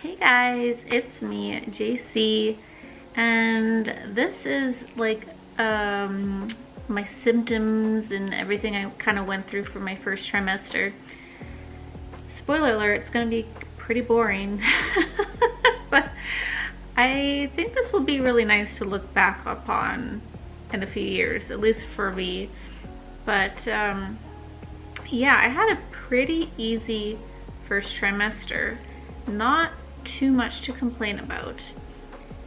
Hey guys, it's me, JC, and this is like my symptoms and everything I kind of went through for my first trimester. Spoiler alert, it's gonna be pretty boring, but I think this will be really nice to look back upon in a few years, at least for me. But yeah, I had a pretty easy first trimester. Not too much to complain about.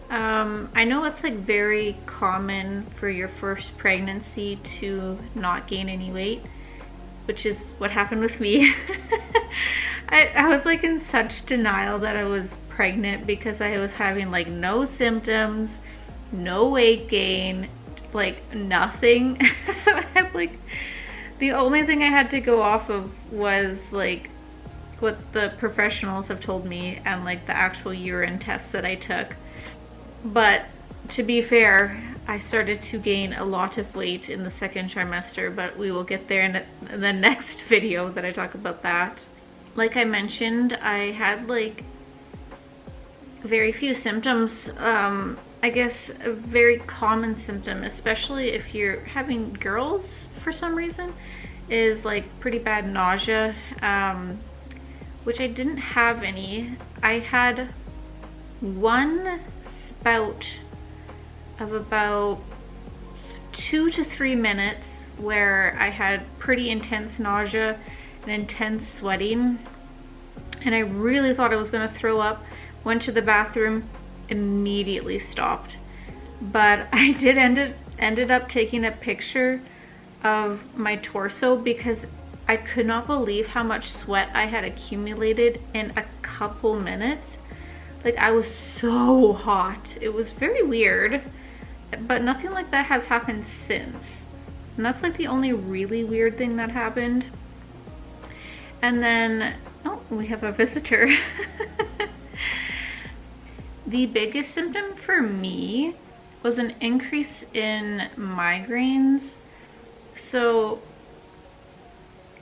I know it's like very common for your first pregnancy to not gain any weight, which is what happened with me. I was like in such denial that I was pregnant because I was having like no symptoms, no weight gain, like nothing. So I had like, the only thing I had to go off of was like what the professionals have told me and like the actual urine tests that I took. But to be fair, I started to gain a lot of weight in the second trimester, but we will get there in the next video that I talk about that. Like I mentioned, I had like very few symptoms. I guess a very common symptom, especially if you're having girls for some reason, is like pretty bad nausea. Which I didn't have any. I had one spout of about 2 to 3 minutes where I had pretty intense nausea and intense sweating, and I really thought I was gonna throw up. Went to the bathroom, immediately stopped. But I did ended up taking a picture of my torso because I could not believe how much sweat I had accumulated in a couple minutes. Like, I was so hot. It was very weird, but nothing like that has happened since. And that's like the only really weird thing that happened. And then, oh, we have a visitor. The biggest symptom for me was an increase in migraines. So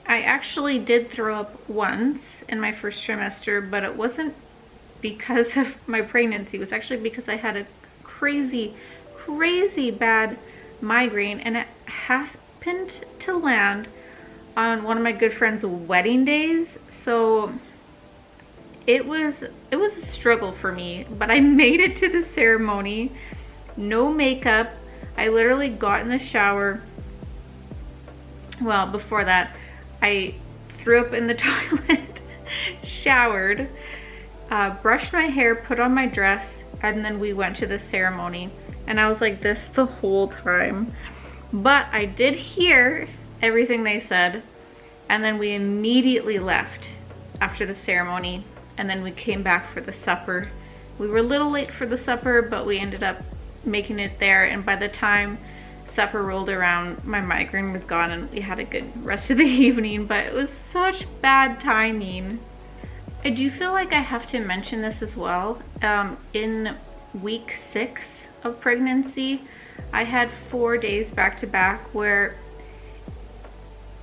I actually did throw up once in my first trimester, but it wasn't because of my pregnancy. It was actually because I had a crazy bad migraine, and it happened to land on one of my good friend's wedding days. So it was a struggle for me, but I made it to the ceremony. No makeup. I literally got in the shower. Well, before that, I threw up in the toilet, showered, brushed my hair, put on my dress, and then we went to the ceremony. And I was like this the whole time. But I did hear everything they said, and then we immediately left after the ceremony, and then we came back for the supper. We were a little late for the supper, but we ended up making it there, and by the time supper rolled around, my migraine was gone and we had a good rest of the evening. But it was such bad timing. I do feel like I have to mention this as well. In week 6 of pregnancy, I had 4 days back to back where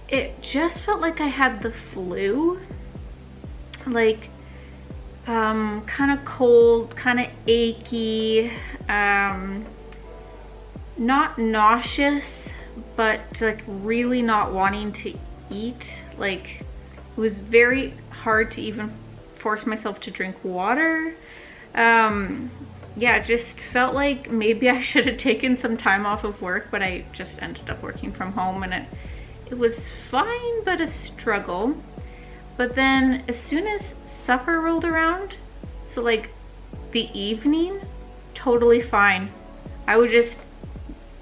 it just felt like I had the flu. Like kind of cold, kind of achy, not nauseous, but like really not wanting to eat. Like, it was very hard to even force myself to drink water. Yeah, it just felt like maybe I should have taken some time off of work, but I just ended up working from home, and it was fine, but a struggle. But then as soon as supper rolled around, so like the evening, totally fine. I would just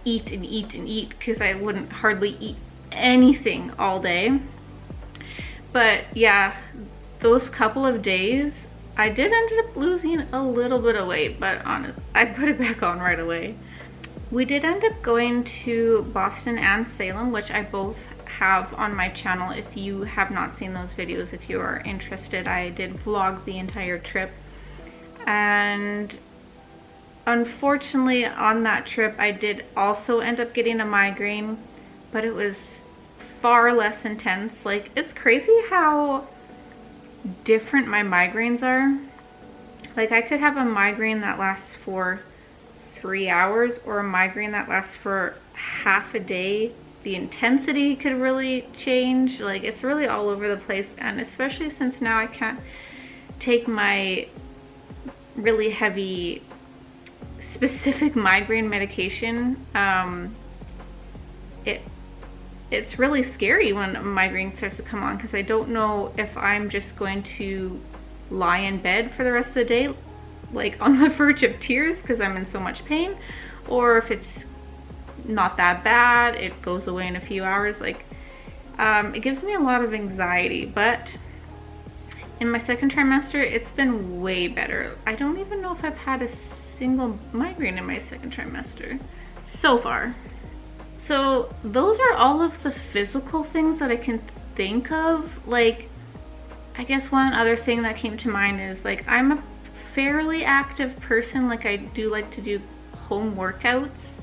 eat and eat and eat because I wouldn't hardly eat anything all day. But yeah, those couple of days, I did end up losing a little bit of weight, but I put it back on right away. We did end up going to Boston and Salem, which I both have on my channel. If you have not seen those videos, if you are interested, I did vlog the entire trip. And unfortunately, on that trip, I did also end up getting a migraine, but it was far less intense. Like, it's crazy how different my migraines are. Like I could have a migraine that lasts for 3 hours or a migraine that lasts for half a day. The intensity could really change. Like it's really all over the place, and especially since now I can't take my really heavy specific migraine medication. It's really scary when a migraine starts to come on, because I don't know if I'm just going to lie in bed for the rest of the day like on the verge of tears because I'm in so much pain, or if it's not that bad, it goes away in a few hours. Like it gives me a lot of anxiety. But in my second trimester, it's been way better. I don't even know if I've had a single migraine in my second trimester so far. So those are all of the physical things that I can think of. Like, I guess one other thing that came to mind is like I'm a fairly active person. Like I do like to do home workouts,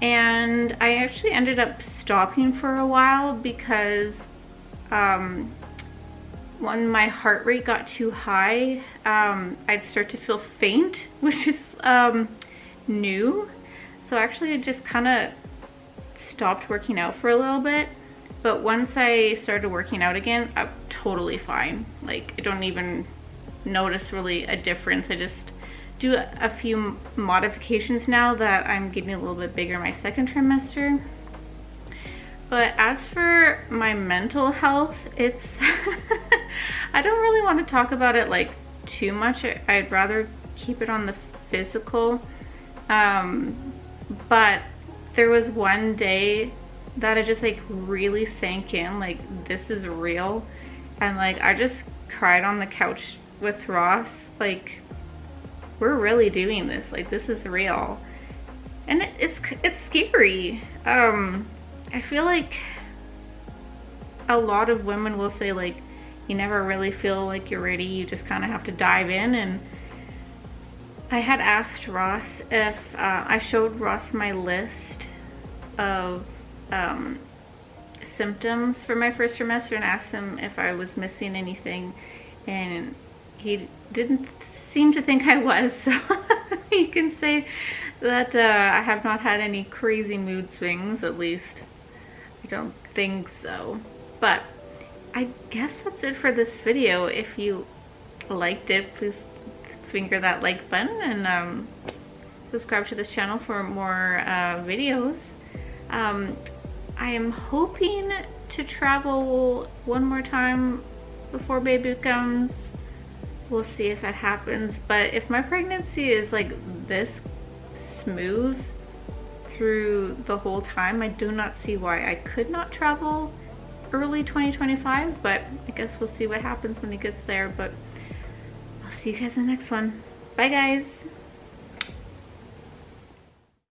and I actually ended up stopping for a while because when my heart rate got too high, I'd start to feel faint, which is new. So actually I just kind of stopped working out for a little bit. But once I started working out again, I'm totally fine. Like I don't even notice really a difference. I just do a few modifications now that I'm getting a little bit bigger in my second trimester. But as for my mental health, it's I don't really want to talk about it like too much. I'd rather keep it on the physical. But there was one day that I just like really sank in, like this is real, and like I just cried on the couch with Ross. Like we're really doing this, like this is real, and it's scary. I feel like a lot of women will say like you never really feel like you're ready, you just kind of have to dive in. And I had asked Ross if I showed Ross my list of symptoms for my first trimester and asked him if I was missing anything, and he didn't seem to think I was. So you can say that I have not had any crazy mood swings, at least I don't think so. But I guess that's it for this video. If you liked it, please finger that like button and subscribe to this channel for more videos. I am hoping to travel one more time before baby comes. We'll see if that happens. But if my pregnancy is like this smooth through the whole time, I do not see why I could not travel early 2025. But I guess we'll see what happens when it gets there. But I'll see you guys in the next one. Bye guys.